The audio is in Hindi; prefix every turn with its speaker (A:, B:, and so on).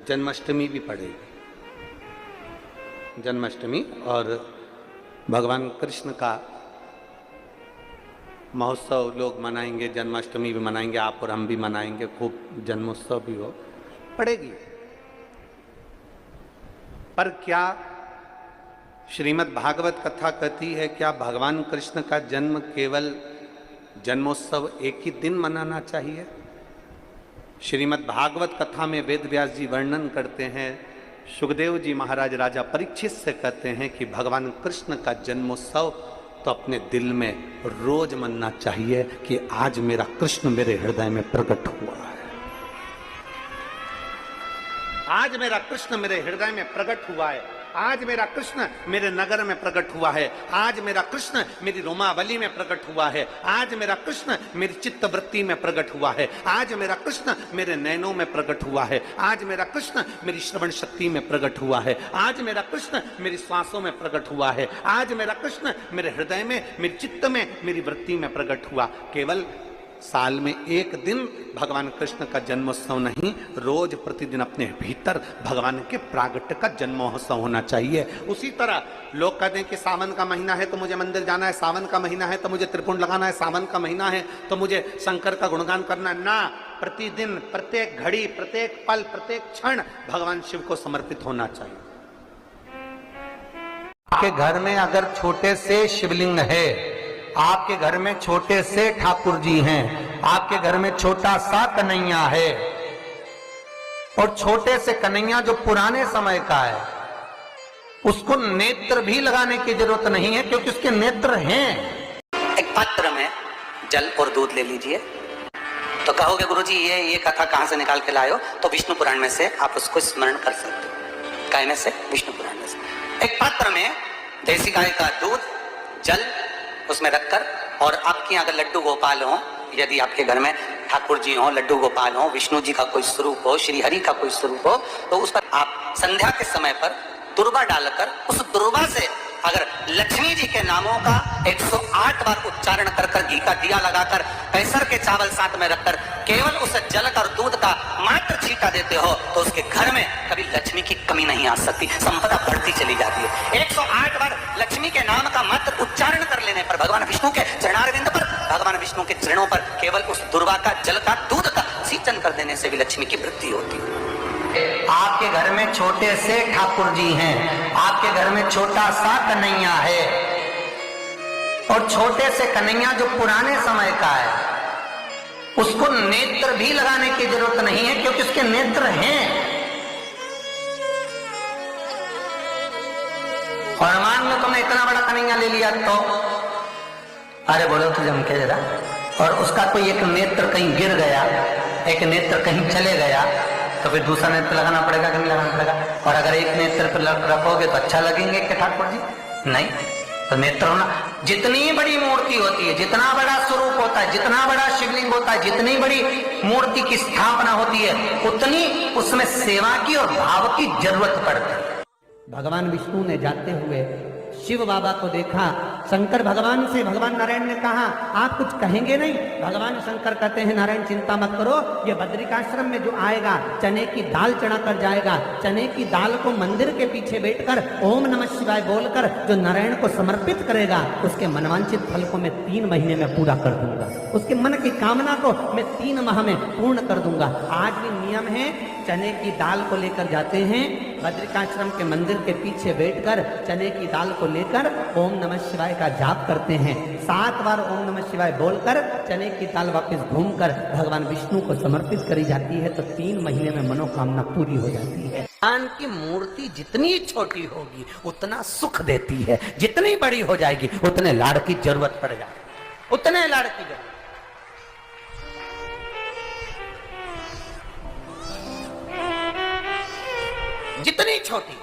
A: जन्माष्टमी भी पड़ेगी। जन्माष्टमी और भगवान कृष्ण का महोत्सव लोग मनाएंगे, जन्माष्टमी भी मनाएंगे, आप और हम भी मनाएंगे, खूब जन्मोत्सव भी हो पड़ेगी। पर क्या श्रीमद् भागवत कथा कहती है क्या भगवान कृष्ण का जन्म केवल जन्मोत्सव एक ही दिन मनाना चाहिए? श्रीमद् भागवत कथा में वेद व्यास जी वर्णन करते हैं, सुखदेव जी महाराज राजा परीक्षित से कहते हैं कि भगवान कृष्ण का जन्मोत्सव तो अपने दिल में रोज मनना चाहिए कि आज मेरा कृष्ण मेरे हृदय में प्रकट हुआ है, आज मेरा कृष्ण मेरे हृदय में प्रकट हुआ है, आज मेरा कृष्ण मेरे नगर में प्रकट हुआ है, आज मेरा कृष्ण मेरी रोमावली में प्रकट हुआ है, आज मेरा कृष्ण मेरी चित्तवृत्ति में प्रकट हुआ है, आज मेरा कृष्ण मेरे नैनों में प्रकट हुआ है, आज मेरा कृष्ण मेरी श्रवण शक्ति में प्रकट हुआ है, आज मेरा कृष्ण मेरी श्वासों में प्रकट हुआ है, आज मेरा कृष्ण मेरे हृदय में, मेरे चित्त में, मेरी वृत्ति में प्रकट हुआ। केवल साल में एक दिन भगवान कृष्ण का जन्मोत्सव नहीं, रोज प्रतिदिन अपने भीतर भगवान के प्रागट्य का जन्मोत्सव होना चाहिए। उसी तरह लोग कहते हैं कि सावन का महीना है तो मुझे मंदिर जाना है, सावन का महीना है तो मुझे त्रिपुंड लगाना है, सावन का महीना है तो मुझे शंकर का गुणगान करना है। ना, प्रतिदिन, प्रत्येक घड़ी, प्रत्येक पल, प्रत्येक क्षण भगवान शिव को समर्पित होना चाहिए। आपके घर में अगर छोटे से शिवलिंग है, आपके घर में छोटे से ठाकुर जी हैं, आपके घर में छोटा सा कन्हैया है, और छोटे से कन्हैया जो पुराने समय का है, उसको नेत्र भी लगाने की जरूरत नहीं है क्योंकि उसके नेत्र हैं।
B: एक पात्र में जल और दूध ले लीजिए, तो कहोगे गुरुजी ये कथा कहां से निकाल के लाए हो? तो विष्णु पुराण में से आप उसको स्मरण कर सकते हो। गाय में से? विष्णु पुराण में से। एक पात्र में देसी गाय का दूध, जल उसमें रखकर, और आपके अगर लड्डू गोपाल हो, यदि आपके घर में ठाकुर जी हो, लड्डू गोपाल हो, विष्णु जी का कोई स्वरूप हो, श्री हरि का कोई स्वरूप हो, तो उस पर आप संध्या के समय पर दुर्वा डालकर उस दुर्वा से अगर लक्ष्मी जी के नामों का 108 बार उच्चारण कर कर घी का दिया लगाकर कैसर के चावल साथ में रखकर केवल उस जल और दूध का मात्र छींटा देते हो तो उसके घर में कभी लक्ष्मी की कमी नहीं आ सकती, संपदा बढ़ती चली जाती है। 108 बार लक्ष्मी के नाम का मात्र उच्चारण कर लेने पर भगवान विष्णु के चरणारविंद पर, भगवान विष्णु के चरणों पर केवल उस दुर्वा का, जल का, दूध का सिंचन कर देने से भी लक्ष्मी की वृद्धि होती है।
A: आपके घर में छोटे से ठाकुर जी हैं, आपके घर में छोटा सा कन्हैया है, और छोटे से कन्हैया जो पुराने समय का है, उसको नेत्र भी लगाने की जरूरत नहीं है क्योंकि उसके नेत्र हैं। और मान लो तुमने इतना बड़ा कन्हैया ले लिया तो, अरे बोलो तो जम के जरा, और उसका कोई एक नेत्र कहीं गिर गया, एक नेत्र कहीं चले गया, तो फिर दूसरा नेत्र लगाना पड़ेगा कि नहीं लगाना पड़ेगा? और अगर एक नेत्र पर रखोगे तो अच्छा लगेंगे क्या ठाकुर जी? नहीं, तो नेत्र होना, जितनी बड़ी मूर्ति होती है, जितना बड़ा स्वरूप होता है, जितना बड़ा शिवलिंग होता है, जितनी बड़ी मूर्ति की स्थापना होती है, उतनी उसमें सेवा की और भाव की जरूरत पड़ती है।
C: भगवान विष्णु ने जाते हुए शिव बाबा को देखा, शंकर भगवान से, भगवान नारायण ने कहा आप कुछ कहेंगे नहीं? भगवान शंकर कहते हैं नारायण चिंता मत करो, ये बद्रिकाश्रम में जो आएगा चने की दाल चढ़ा कर जाएगा, चने की दाल को मंदिर के पीछे बैठकर ओम नमः शिवाय बोलकर जो नारायण को समर्पित करेगा, उसके मनवांछित फल को मैं 3 महीने में पूरा कर दूंगा, उसके मन की कामना को मैं 3 माह में पूर्ण कर दूंगा। आज भी नियम है, चने की दाल को लेकर जाते हैं, बद्रिकाश्रम के मंदिर के पीछे बैठकर चने की दाल को लेकर ओम नमः शिवाय का जाप करते हैं, 7 बार ओम नमः शिवाय बोलकर चने की दाल वापस घूमकर भगवान विष्णु को समर्पित करी जाती है, तो 3 महीने में मनोकामना पूरी हो जाती है।
A: भगवान की मूर्ति जितनी छोटी होगी उतना सुख देती है, जितनी बड़ी हो जाएगी उतने लाड़ की जरूरत पड़ जाएगी, उतने लाड़ की जरूरत। जितनी छोटी